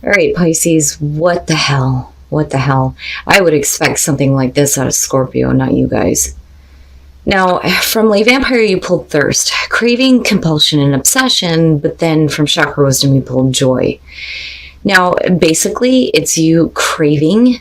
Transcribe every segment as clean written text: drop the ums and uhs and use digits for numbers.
All right, Pisces, what the hell? What the hell? I would expect something like this out of Scorpio, not you guys. Now, from Lay Vampire, you pulled thirst, craving, compulsion, and obsession, but then from Chakra Wisdom, you pulled joy. Now, basically, it's you craving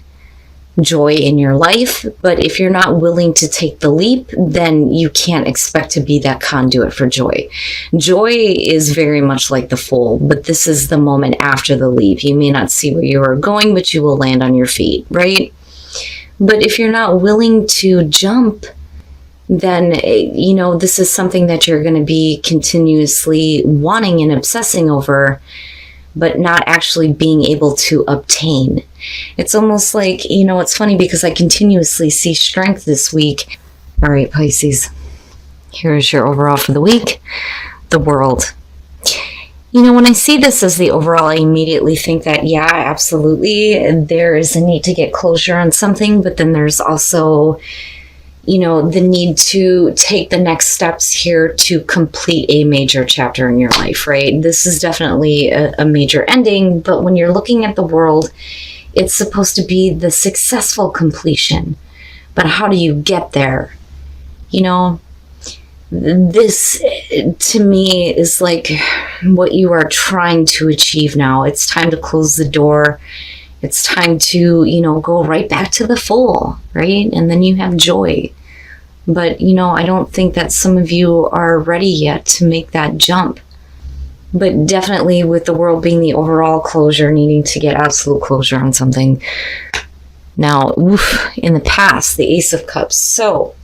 joy in your life, but if you're not willing to take the leap, then you can't expect to be that conduit for joy. Joy is very much like the Fool, but this is the moment after the leap. You may not see where you are going, but you will land on your feet, right? But if you're not willing to jump, then, this is something that you're going to be continuously wanting and obsessing over, but not actually being able to obtain. It's almost like, it's funny because I continuously see strength this week. All right, Pisces, here's your overall for the week. The World. When I see this as the overall, I immediately think that, yeah, absolutely, there is a need to get closure on something, but then there's also the need to take the next steps here to complete a major chapter in your life, right? This is definitely a major ending, but when you're looking at the World, it's supposed to be the successful completion. But how do you get there? This to me is like what you are trying to achieve now. It's time to close the door. It's time to, go right back to the Fool, right? And then you have joy. But, I don't think that some of you are ready yet to make that jump. But definitely with the World being the overall closure, needing to get absolute closure on something. Now, in the past, the Ace of Cups. So,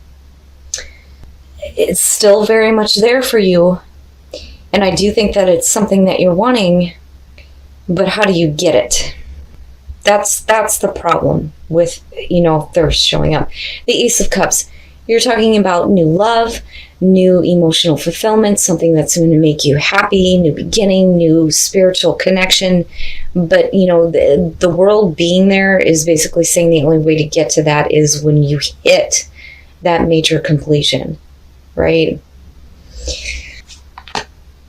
it's still very much there for you. And I do think that it's something that you're wanting. But how do you get it? That's the problem with, thirst showing up. The Ace of Cups, you're talking about new love, new emotional fulfillment, something that's going to make you happy, new beginning, new spiritual connection. But, the World being there is basically saying the only way to get to that is when you hit that major completion, right?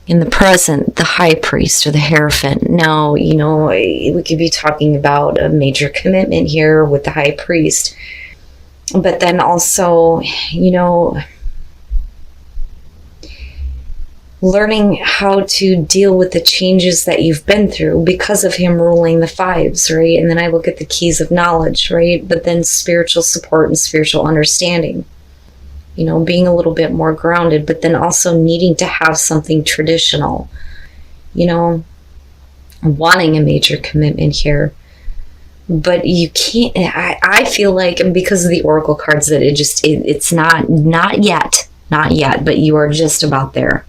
In the present, the High Priest or the Hierophant. Now, we could be talking about a major commitment here with the High Priest. But then also, learning how to deal with the changes that you've been through because of him ruling the fives, right? And then I look at the keys of knowledge, right? But then spiritual support and spiritual understanding. Being a little bit more grounded, but then also needing to have something traditional, wanting a major commitment here. But you can't, I feel like because of the Oracle cards that it's not yet, but you are just about there.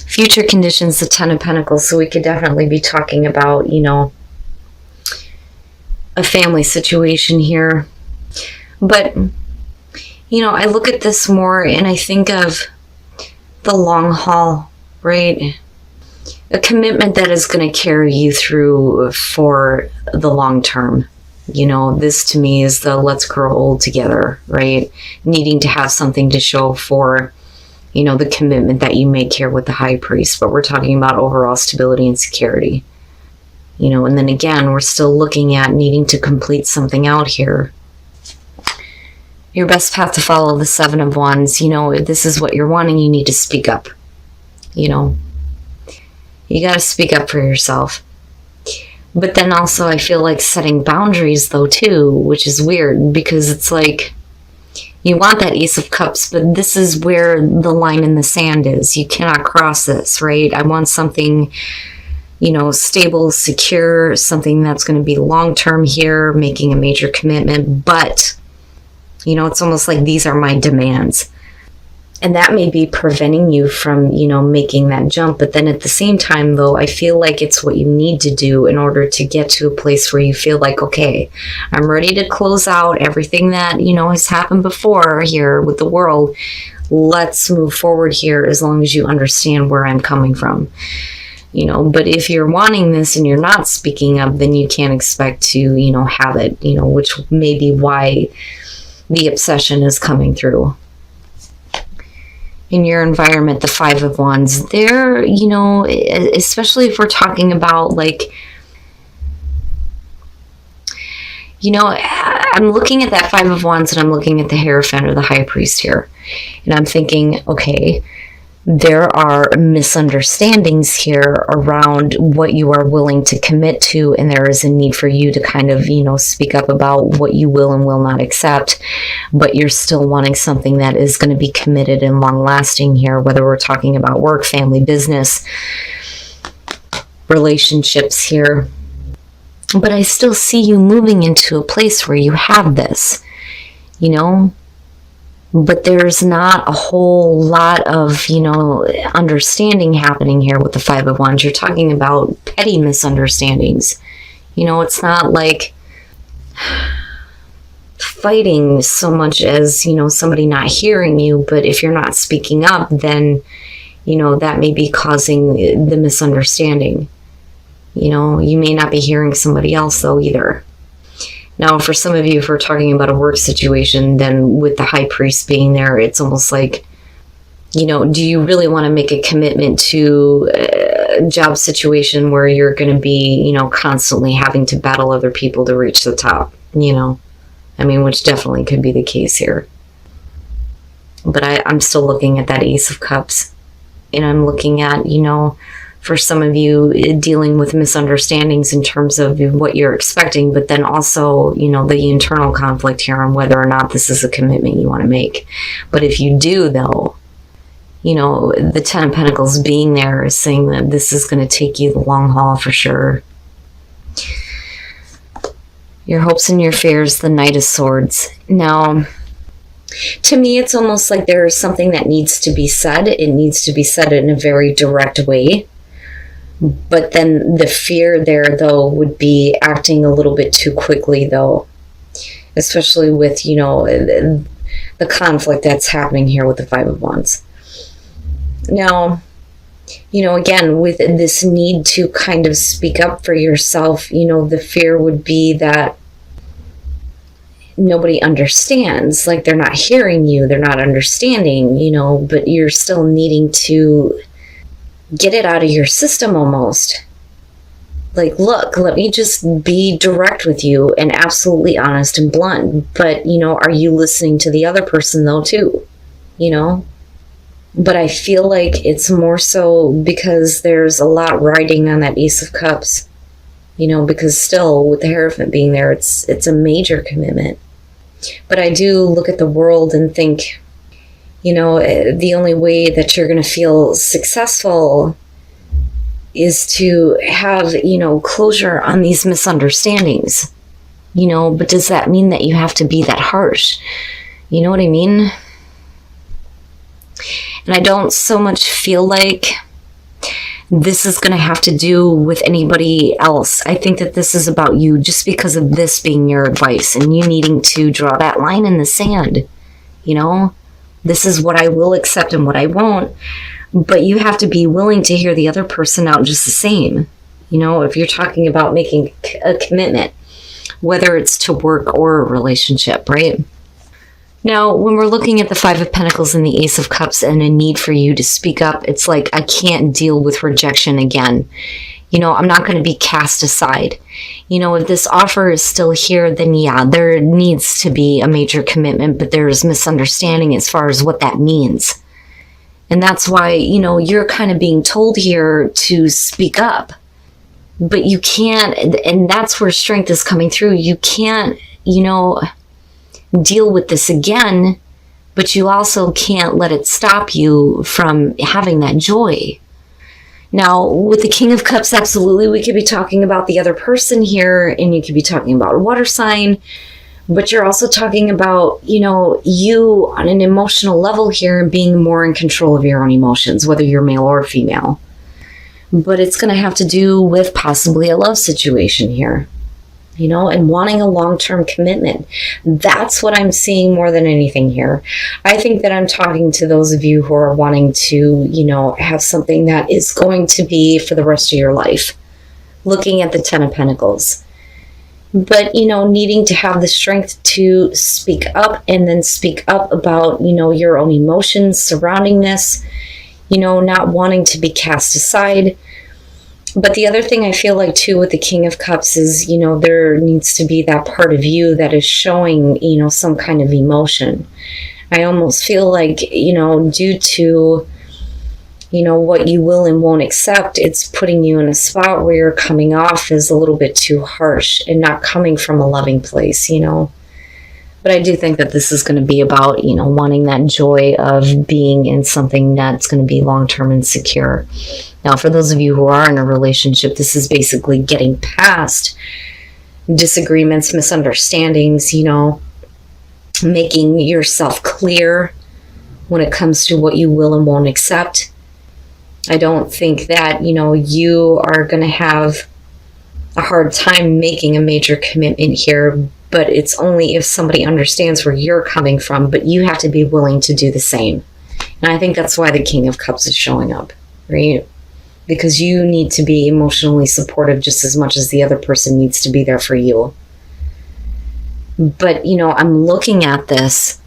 Future conditions, the Ten of Pentacles. So we could definitely be talking about, a family situation here. But, I look at this more and I think of the long haul, right? A commitment that is going to carry you through for the long term. This to me is the let's grow old together, right? Needing to have something to show for, the commitment that you make here with the High Priest. But we're talking about overall stability and security. And then again, we're still looking at needing to complete something out here. Your best path to follow, the Seven of Wands. If this is what you're wanting, you need to speak up. You got to speak up for yourself. But then also I feel like setting boundaries though too, which is weird because it's like you want that Ace of Cups, but this is where the line in the sand is. You cannot cross this, right? I want something, stable, secure, something that's going to be long-term here, making a major commitment. But, it's almost like these are my demands. And that may be preventing you from, making that jump. But then at the same time, though, I feel like it's what you need to do in order to get to a place where you feel like, okay, I'm ready to close out everything that, has happened before here with the World. Let's move forward here as long as you understand where I'm coming from. But if you're wanting this and you're not speaking up, then you can't expect to, have it, which may be why the obsession is coming through. in your environment, the Five of Wands, they're, you know, especially if we're talking about like, you know, I'm looking at that Five of Wands and I'm looking at the Hierophant or the High Priest here. And I'm thinking, okay, there are misunderstandings here around what you are willing to commit to. And there is a need for you to kind of, you know, speak up about what you will and will not accept. But you're still wanting something that is going to be committed and long lasting here, whether we're talking about work, family, business, relationships here. But I still see you moving into a place where you have this, you know, but there's not a whole lot of, you know, understanding happening here with the Five of Wands. You're talking about petty misunderstandings. You know, it's not like fighting so much as, you know, somebody not hearing you, but if you're not speaking up, then, you know, that may be causing the misunderstanding. You know, you may not be hearing somebody else though either. Now, for some of you, if we're talking about a work situation, then with the High Priest being there, it's almost like, you know, do you really want to make a commitment to a job situation where you're going to be, you know, constantly having to battle other people to reach the top, you know? I mean, which definitely could be the case here. But I'm still looking at that Ace of Cups. And I'm looking at, you know, for some of you, dealing with misunderstandings in terms of what you're expecting, but then also, you know, the internal conflict here on whether or not this is a commitment you want to make. But if you do, though, you know, the Ten of Pentacles being there is saying that this is going to take you the long haul for sure. Your hopes and your fears, the Knight of Swords. Now, to me, it's almost like there's something that needs to be said. It needs to be said in a very direct way. But then the fear there, though, would be acting a little bit too quickly, though. Especially with, you know, the conflict that's happening here with the Five of Wands. Now, you know, again, with this need to kind of speak up for yourself, you know, the fear would be that nobody understands. Like, they're not hearing you, they're not understanding, you know, but you're still needing to get it out of your system almost. Like, look, let me just be direct with you and absolutely honest and blunt. But, you know, are you listening to the other person though too? You know? But I feel like it's more so because there's a lot riding on that Ace of Cups. You know, because still with the Hierophant being there, it's a major commitment. But I do look at the world and think, you know, the only way that you're going to feel successful is to have, you know, closure on these misunderstandings, you know, but does that mean that you have to be that harsh? You know what I mean? And I don't so much feel like this is going to have to do with anybody else. I think that this is about you just because of this being your advice and you needing to draw that line in the sand, you know? This is what I will accept and what I won't. But you have to be willing to hear the other person out just the same. You know, if you're talking about making a commitment, whether it's to work or a relationship, right? Now, when we're looking at the Five of Pentacles and the Ace of Cups and a need for you to speak up, it's like, I can't deal with rejection again. You know, I'm not going to be cast aside. You know, if this offer is still here, then yeah, there needs to be a major commitment, but there's misunderstanding as far as what that means. And that's why, you know, you're kind of being told here to speak up. But you can't, and that's where strength is coming through. You can't, you know, deal with this again, but you also can't let it stop you from having that joy. Now, with the King of Cups, absolutely, we could be talking about the other person here, and you could be talking about a water sign, but you're also talking about, you know, you on an emotional level here and being more in control of your own emotions, whether you're male or female. But it's going to have to do with possibly a love situation here, you know, and wanting a long-term commitment. That's what I'm seeing more than anything here. I think that I'm talking to those of you who are wanting to, you know, have something that is going to be for the rest of your life. Looking at the Ten of Pentacles. but, needing to have the strength to speak up, and then speak up about, your own emotions surrounding this, not wanting to be cast aside. But the other thing I feel like too with the King of Cups is, there needs to be that part of you that is showing, some kind of emotion. I almost feel like, due to, what you will and won't accept, it's putting you in a spot where you're coming off as a little bit too harsh and not coming from a loving place, But I do think that this is going to be about, wanting that joy of being in something that's going to be long-term and secure. Now, for those of you who are in a relationship, this is basically getting past disagreements, misunderstandings, making yourself clear when it comes to what you will and won't accept. I don't think that, you are going to have a hard time making a major commitment here, but it's only if somebody understands where you're coming from, but you have to be willing to do the same. And I think that's why the King of Cups is showing up, right? Because you need to be emotionally supportive just as much as the other person needs to be there for you. But, I'm looking at this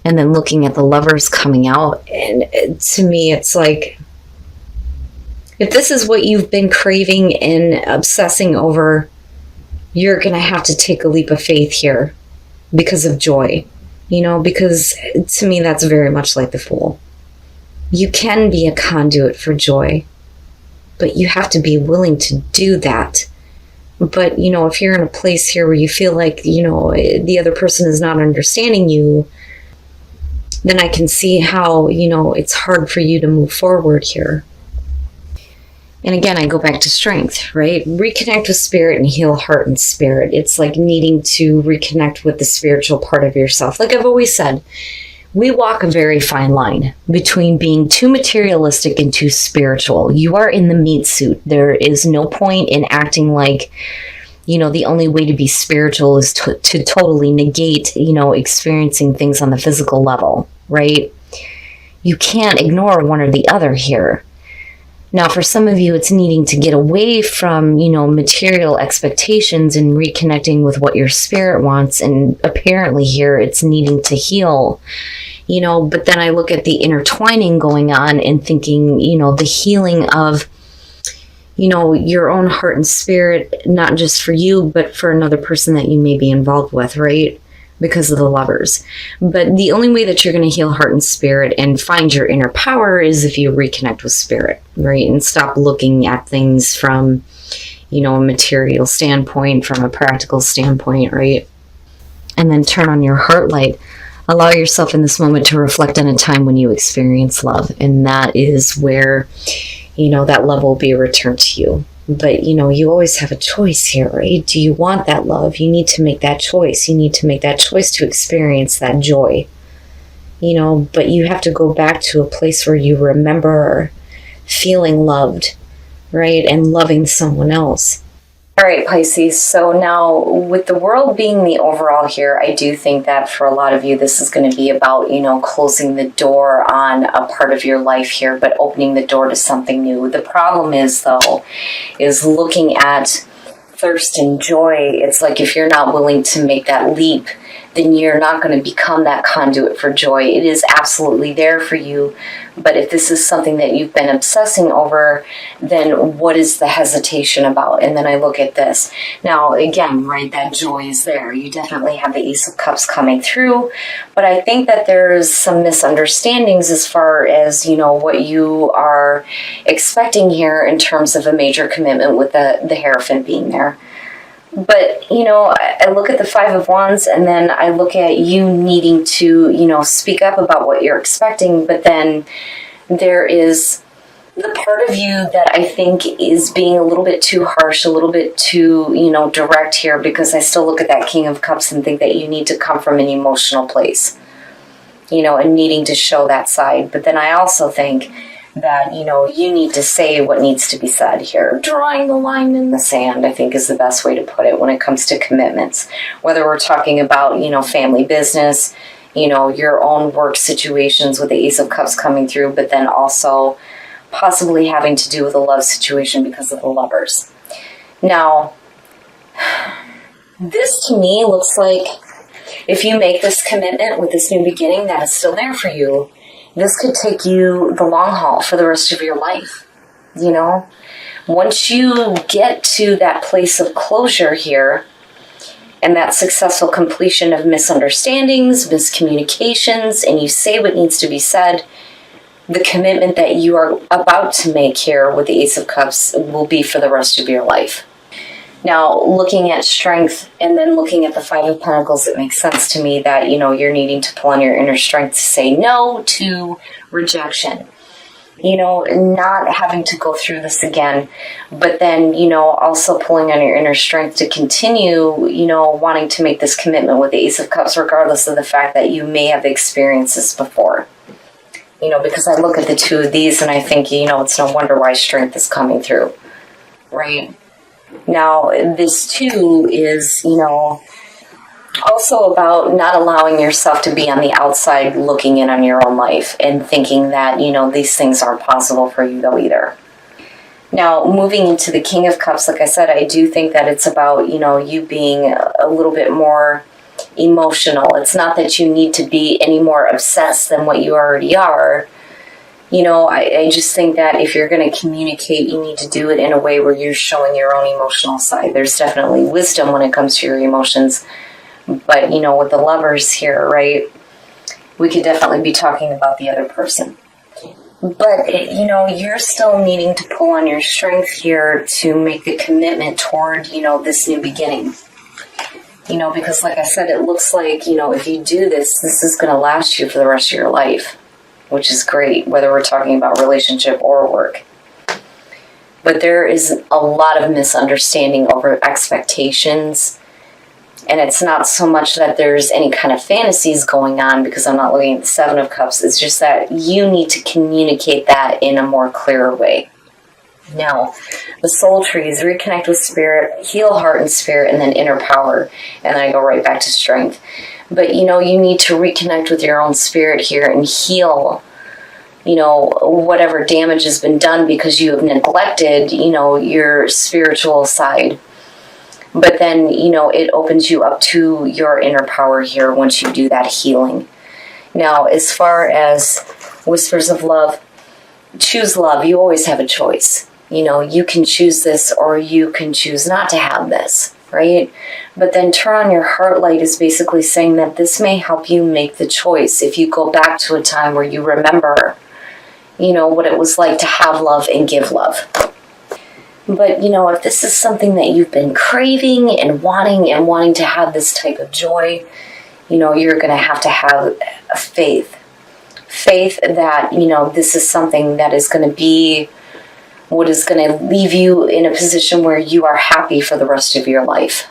and then looking at the Lovers coming out, and to me, it's like, if this is what you've been craving and obsessing over, you're going to have to take a leap of faith here because of joy, because to me, that's very much like the Fool. You can be a conduit for joy, but you have to be willing to do that. But, if you're in a place here where you feel like, the other person is not understanding you, then I can see how, it's hard for you to move forward here. And again, I go back to strength, right? Reconnect with spirit and heal heart and spirit. It's like needing to reconnect with the spiritual part of yourself. Like I've always said, we walk a very fine line between being too materialistic and too spiritual. You are in the meat suit. There is no point in acting like, the only way to be spiritual is to totally negate, experiencing things on the physical level, right? You can't ignore one or the other here. Now, for some of you, it's needing to get away from, material expectations and reconnecting with what your spirit wants. And apparently here, it's needing to heal, but then I look at the intertwining going on and thinking, the healing of, your own heart and spirit, not just for you, but for another person that you may be involved with, right? Because of the Lovers. But the only way that you're going to heal heart and spirit and find your inner power is if you reconnect with spirit, right? And stop looking at things from, a material standpoint, from a practical standpoint, right? And then turn on your heart light. Allow yourself in this moment to reflect on a time when you experienced love. And that is where, that love will be returned to you. But, you always have a choice here, right? Do you want that love? You need to make that choice. You need to make that choice to experience that joy. But you have to go back to a place where you remember feeling loved, right? And loving someone else. All right, Pisces. So now with the world being the overall here, I do think that for a lot of you, this is going to be about, closing the door on a part of your life here, but opening the door to something new. The problem is, though, is looking at thirst and joy. It's like if you're not willing to make that leap, then you're not going to become that conduit for joy. It is absolutely there for you. But if this is something that you've been obsessing over, then what is the hesitation about? And then I look at this. Now, again, right, that joy is there. You definitely have the Ace of Cups coming through. But I think that there's some misunderstandings as far as, what you are expecting here in terms of a major commitment with the Hierophant being there. But, I look at the Five of Wands, and then I look at you needing to, speak up about what you're expecting. But then there is the part of you that I think is being a little bit too harsh, a little bit too, direct here, because I still look at that King of Cups and think that you need to come from an emotional place, and needing to show that side. But then I also think that, you need to say what needs to be said here. Drawing the line in the sand, I think, is the best way to put it when it comes to commitments. Whether we're talking about, family business, your own work situations with the Ace of Cups coming through, but then also possibly having to do with a love situation because of the Lovers. Now, This to me looks like if you make this commitment with this new beginning that is still there for you, this could take you the long haul for the rest of your life. You know, once you get to that place of closure here and that successful completion of misunderstandings, miscommunications, and you say what needs to be said, the commitment that you are about to make here with the Ace of Cups will be for the rest of your life. Now, looking at strength and then looking at the Five of Pentacles, it makes sense to me that, you know, you're needing to pull on your inner strength to say no to rejection. You know, not having to go through this again, but then, you know, also pulling on your inner strength to continue, you know, wanting to make this commitment with the Ace of Cups, regardless of the fact that you may have experienced this before. You know, because I look at the two of these and I think, you know, it's no wonder why strength is coming through, right? Now, this too is, you know, also about not allowing yourself to be on the outside looking in on your own life and thinking that, you know, these things aren't possible for you though either. Now, moving into the King of Cups, like I said, I do think that it's about, you know, you being a little bit more emotional. It's not that you need to be any more obsessed than what you already are. You know, I just think that if you're going to communicate, you need to do it in a way where you're showing your own emotional side. There's definitely wisdom when it comes to your emotions. But, you know, with the Lovers here, right, we could definitely be talking about the other person. But, you know, you're still needing to pull on your strength here to make the commitment toward, you know, this new beginning. You know, because like I said, it looks like, you know, if you do this, this is going to last you for the rest of your life, which is great, whether we're talking about relationship or work. But there is a lot of misunderstanding over expectations. And it's not so much that there's any kind of fantasies going on, because I'm not looking at the Seven of Cups. It's just that you need to communicate that in a more clearer way. Now, the soul trees, reconnect with spirit, heal heart and spirit, and then inner power. And then I go right back to strength. But, you know, you need to reconnect with your own spirit here and heal, you know, whatever damage has been done because you have neglected, you know, your spiritual side. But then, you know, it opens you up to your inner power here once you do that healing. Now, as far as Whispers of Love, choose love. You always have a choice. You know, you can choose this or you can choose not to have this, right? But then turn on your heart light is basically saying that this may help you make the choice if you go back to a time where you remember, you know, what it was like to have love and give love. But, you know, if this is something that you've been craving and wanting to have this type of joy, you know, you're going to have a faith. Faith that, you know, this is something that is going to be what is going to leave you in a position where you are happy for the rest of your life.